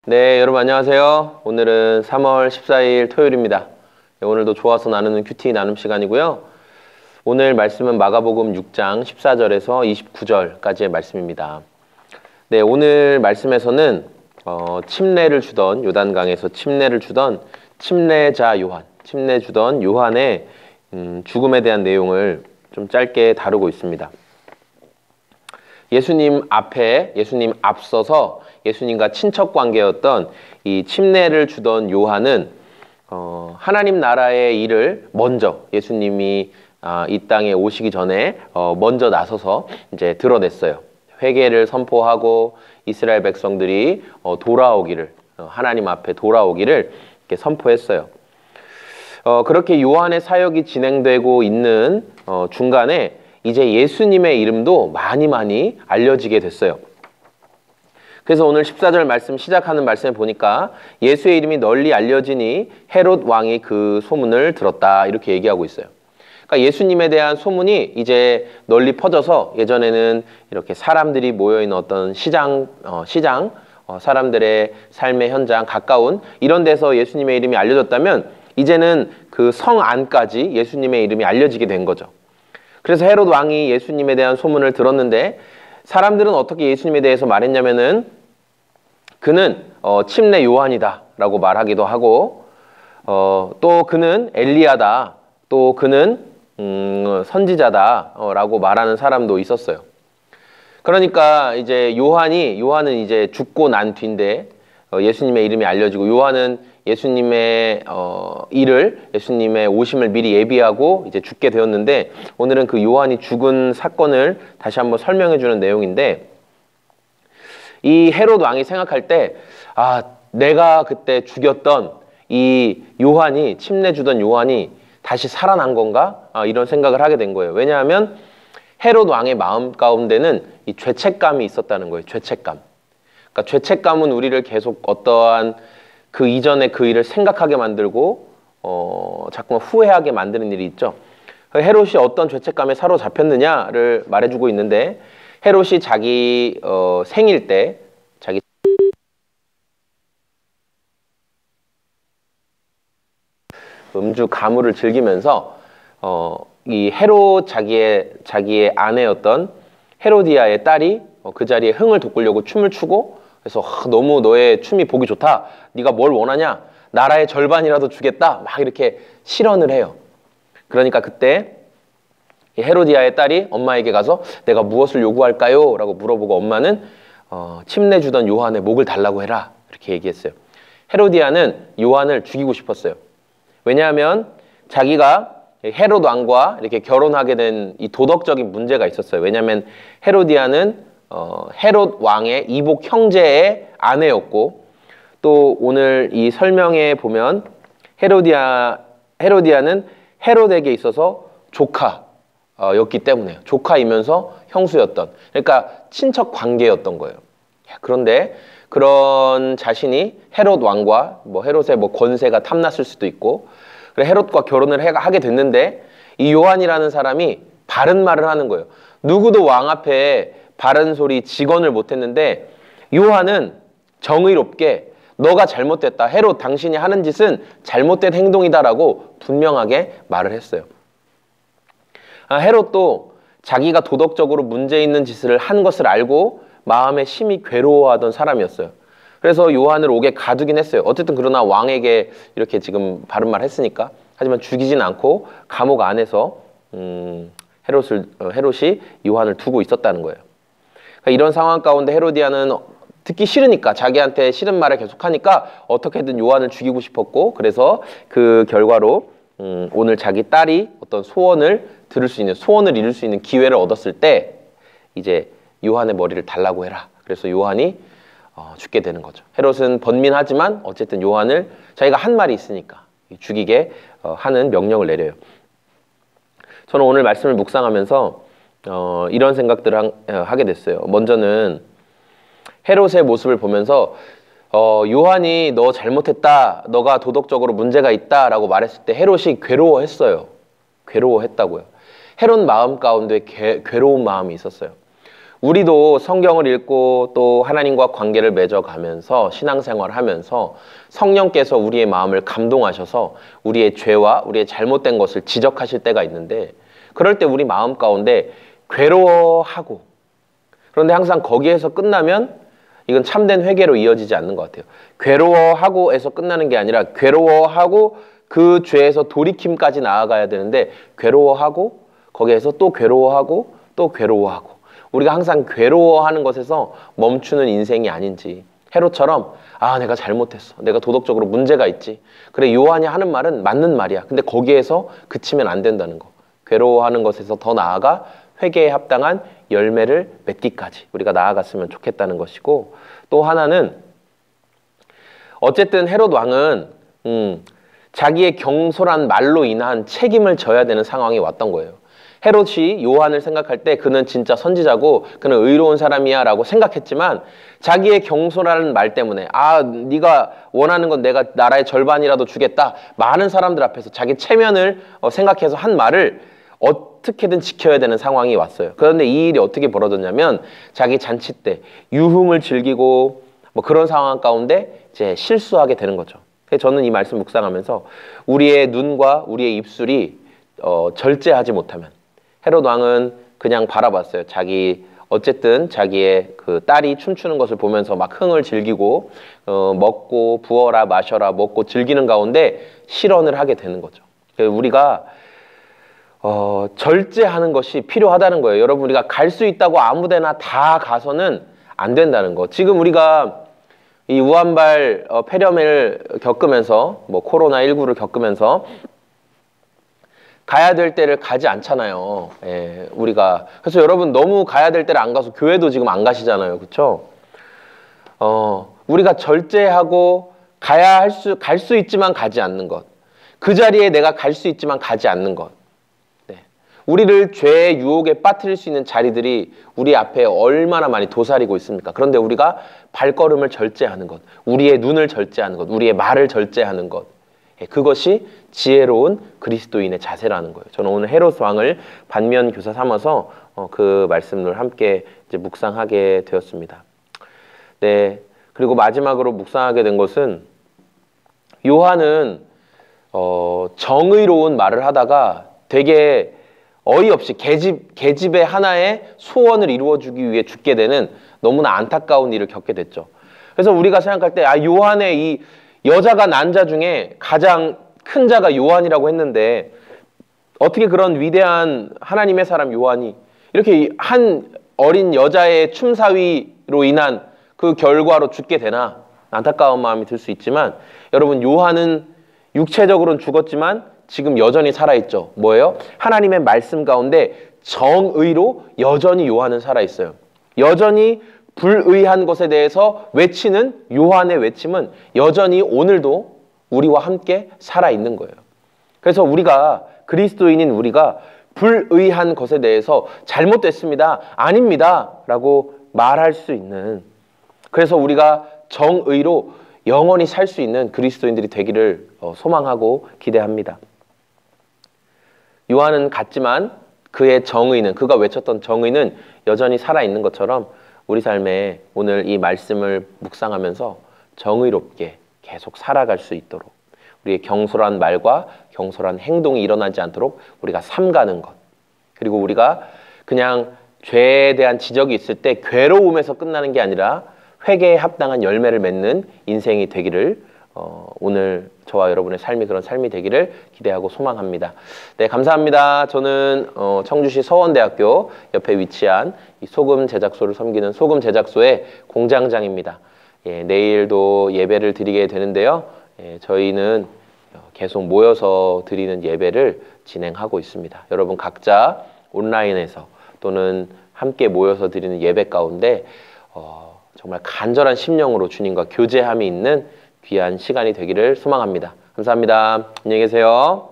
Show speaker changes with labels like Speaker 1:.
Speaker 1: 네, 여러분 안녕하세요. 오늘은 3월 14일 토요일입니다. 네, 오늘도 좋아서 나누는 큐티 나눔 시간이고요. 오늘 말씀은 마가복음 6장 14절에서 29절까지의 말씀입니다. 네, 오늘 말씀에서는 침례를 주던 요단강에서 침례를 주던 침례자 요한, 침례 주던 요한의 죽음에 대한 내용을 좀 짧게 다루고 있습니다. 예수님 앞서서 예수님과 친척 관계였던 이 침례를 주던 요한은 하나님 나라의 일을 먼저 예수님이 이 땅에 오시기 전에 먼저 나서서 이제 드러냈어요. 회개를 선포하고 이스라엘 백성들이 돌아오기를 하나님 앞에 돌아오기를 이렇게 선포했어요. 그렇게 요한의 사역이 진행되고 있는 중간에 이제 예수님의 이름도 많이 알려지게 됐어요. 그래서 오늘 14절 말씀 시작하는 말씀에 보니까 예수의 이름이 널리 알려지니 헤롯 왕이 그 소문을 들었다 이렇게 얘기하고 있어요. 그러니까 예수님에 대한 소문이 이제 널리 퍼져서 예전에는 이렇게 사람들이 모여있는 어떤 시장, 사람들의 삶의 현장 가까운 이런 데서 예수님의 이름이 알려졌다면 이제는 그 성 안까지 예수님의 이름이 알려지게 된 거죠. 그래서 헤롯 왕이 예수님에 대한 소문을 들었는데 사람들은 어떻게 예수님에 대해서 말했냐면은 그는 침례 요한이다 라고 말하기도 하고 또 그는 엘리야다, 또 그는 선지자다 라고 말하는 사람도 있었어요. 그러니까 이제 요한은 이제 죽고 난 뒤인데 예수님의 이름이 알려지고 요한은 예수님의 예수님의 오심을 미리 예비하고 이제 죽게 되었는데 오늘은 그 요한이 죽은 사건을 다시 한번 설명해 주는 내용인데 이 헤롯 왕이 생각할 때 내가 그때 죽였던 이 요한이 침례 주던 요한이 다시 살아난 건가? 이런 생각을 하게 된 거예요. 왜냐하면 헤롯 왕의 마음 가운데는 이 죄책감이 있었다는 거예요. 죄책감. 그러니까 죄책감은 우리를 계속 어떠한 그 이전에 그 일을 생각하게 만들고 자꾸만 후회하게 만드는 일이 있죠. 헤롯이 어떤 죄책감에 사로잡혔느냐를 말해주고 있는데 헤롯이 자기 생일 때 자기 음주 가물을 즐기면서 이 헤롯 자기의 아내였던 헤로디아의 딸이 그 자리에 흥을 돋구려고 춤을 추고 그래서 너무 너의 춤이 보기 좋다. 네가 뭘 원하냐? 나라의 절반이라도 주겠다. 막 이렇게 실언을 해요. 그러니까 그때 헤로디아의 딸이 엄마에게 가서 내가 무엇을 요구할까요? 라고 물어보고 엄마는 침례 주던 요한의 목을 달라고 해라. 이렇게 얘기했어요. 헤로디아는 요한을 죽이고 싶었어요. 왜냐하면 자기가 헤롯 왕과 이렇게 결혼하게 된 이 도덕적인 문제가 있었어요. 왜냐하면 헤로디아는 헤롯 왕의 이복 형제의 아내였고 또 오늘 이 설명에 보면 헤로디아는 헤롯에게 있어서 조카였기 때문에 조카이면서 형수였던 그러니까 친척 관계였던 거예요. 그런데 그런 자신이 헤롯 왕과 헤롯의 권세가 탐났을 수도 있고 그래 헤롯과 결혼을 하게 됐는데 이 요한이라는 사람이 바른 말을 하는 거예요. 누구도 왕 앞에 바른 소리 직언을 못했는데 요한은 정의롭게 너가 잘못됐다. 헤롯 당신이 하는 짓은 잘못된 행동이다라고 분명하게 말을 했어요. 헤롯도 자기가 도덕적으로 문제 있는 짓을 한 것을 알고 마음에 심히 괴로워하던 사람이었어요. 그래서 요한을 옥에 가두긴 했어요. 어쨌든 그러나 왕에게 이렇게 지금 바른 말 했으니까 하지만 죽이진 않고 감옥 안에서 헤롯이 요한을 두고 있었다는 거예요. 이런 상황 가운데 헤로디아는 듣기 싫으니까 자기한테 싫은 말을 계속하니까 어떻게든 요한을 죽이고 싶었고 그래서 그 결과로 오늘 자기 딸이 어떤 소원을 이룰 수 있는 기회를 얻었을 때 이제 요한의 머리를 달라고 해라. 그래서 요한이 죽게 되는 거죠. 헤롯은 번민하지만 어쨌든 요한을 자기가 한 말이 있으니까 죽이게 하는 명령을 내려요. 저는 오늘 말씀을 묵상하면서 이런 생각들을 하게 됐어요. 먼저는 헤롯의 모습을 보면서 요한이 너 잘못했다. 너가 도덕적으로 문제가 있다 라고 말했을 때 헤롯이 괴로워했어요. 괴로워했다고요. 헤롯 마음 가운데 괴로운 마음이 있었어요. 우리도 성경을 읽고 또 하나님과 관계를 맺어가면서 신앙생활을 하면서 성령께서 우리의 마음을 감동하셔서 우리의 죄와 우리의 잘못된 것을 지적하실 때가 있는데, 그럴 때 우리 마음 가운데 괴로워하고, 그런데 항상 거기에서 끝나면 이건 참된 회개로 이어지지 않는 것 같아요. 괴로워하고에서 끝나는 게 아니라 괴로워하고 그 죄에서 돌이킴까지 나아가야 되는데, 괴로워하고 거기에서 또 괴로워하고 또 괴로워하고, 우리가 항상 괴로워하는 것에서 멈추는 인생이 아닌지, 헤롯처럼 아, 내가 잘못했어, 내가 도덕적으로 문제가 있지, 그래 요한이 하는 말은 맞는 말이야, 근데 거기에서 그치면 안 된다는 거. 괴로워하는 것에서 더 나아가 회개에 합당한 열매를 맺기까지 우리가 나아갔으면 좋겠다는 것이고, 또 하나는 어쨌든 헤롯 왕은 자기의 경솔한 말로 인한 책임을 져야 되는 상황이 왔던 거예요. 헤롯이 요한을 생각할 때 그는 진짜 선지자고 그는 의로운 사람이야 라고 생각했지만, 자기의 경솔한 말 때문에 아, 네가 원하는 건 내가 나라의 절반이라도 주겠다, 많은 사람들 앞에서 자기 체면을 생각해서 한 말을 어떻게든 지켜야 되는 상황이 왔어요. 그런데 이 일이 어떻게 벌어졌냐면, 자기 잔치 때 유흥을 즐기고 뭐 그런 상황 가운데 이제 실수하게 되는 거죠. 저는 이 말씀 묵상하면서 우리의 눈과 우리의 입술이 절제하지 못하면, 헤롯 왕은 그냥 바라봤어요. 어쨌든 자기의 그 딸이 춤추는 것을 보면서 막 흥을 즐기고 먹고 부어라 마셔라 먹고 즐기는 가운데 실언을 하게 되는 거죠. 우리가 절제하는 것이 필요하다는 거예요. 여러분, 우리가 갈 수 있다고 아무데나 다 가서는 안 된다는 거. 지금 우리가 이 우한발 폐렴을 겪으면서 뭐 코로나19를 겪으면서 가야 될 때를 가지 않잖아요. 예, 우리가. 그래서 여러분, 너무 가야 될 때를 안 가서 교회도 지금 안 가시잖아요. 그렇죠? 우리가 절제하고 갈 수 있지만 가지 않는 것. 그 자리에 내가 갈 수 있지만 가지 않는 것. 네. 우리를 죄의 유혹에 빠뜨릴 수 있는 자리들이 우리 앞에 얼마나 많이 도사리고 있습니까? 그런데 우리가 발걸음을 절제하는 것, 우리의 눈을 절제하는 것, 우리의 말을 절제하는 것, 그것이 지혜로운 그리스도인의 자세라는 거예요. 저는 오늘 헤롯 왕을 반면 교사 삼아서 그 말씀을 함께 이제 묵상하게 되었습니다. 네. 그리고 마지막으로 묵상하게 된 것은, 요한은 정의로운 말을 하다가 되게 어이없이 계집의 하나의 소원을 이루어주기 위해 죽게 되는 너무나 안타까운 일을 겪게 됐죠. 그래서 우리가 생각할 때 요한의 이 여자가 난 자 중에 가장 큰 자가 요한이라고 했는데, 어떻게 그런 위대한 하나님의 사람 요한이 이렇게 한 어린 여자의 춤사위로 인한 그 결과로 죽게 되나, 안타까운 마음이 들 수 있지만, 여러분, 요한은 육체적으로는 죽었지만 지금 여전히 살아있죠. 뭐예요? 하나님의 말씀 가운데 정의로 여전히 요한은 살아있어요. 여전히 불의한 것에 대해서 외치는 요한의 외침은 여전히 오늘도 우리와 함께 살아있는 거예요. 그래서 우리가, 그리스도인인 우리가 불의한 것에 대해서 잘못됐습니다, 아닙니다 라고 말할 수 있는, 그래서 우리가 정의로 영원히 살 수 있는 그리스도인들이 되기를 소망하고 기대합니다. 요한은 갔지만 그의 정의는, 그가 외쳤던 정의는 여전히 살아있는 것처럼, 우리 삶에 오늘 이 말씀을 묵상하면서 정의롭게 계속 살아갈 수 있도록, 우리의 경솔한 말과 경솔한 행동이 일어나지 않도록 우리가 삼가는 것, 그리고 우리가 그냥 죄에 대한 지적이 있을 때 괴로움에서 끝나는 게 아니라 회개에 합당한 열매를 맺는 인생이 되기를, 오늘 저와 여러분의 삶이 그런 삶이 되기를 기대하고 소망합니다. 네, 감사합니다. 저는 청주시 서원대학교 옆에 위치한 이 소금 제작소를 섬기는 소금 제작소의 공장장입니다. 예, 내일도 예배를 드리게 되는데요. 예, 저희는 계속 모여서 드리는 예배를 진행하고 있습니다. 여러분 각자 온라인에서 또는 함께 모여서 드리는 예배 가운데 정말 간절한 심령으로 주님과 교제함이 있는 귀한 시간이 되기를 소망합니다. 감사합니다. 안녕히 계세요.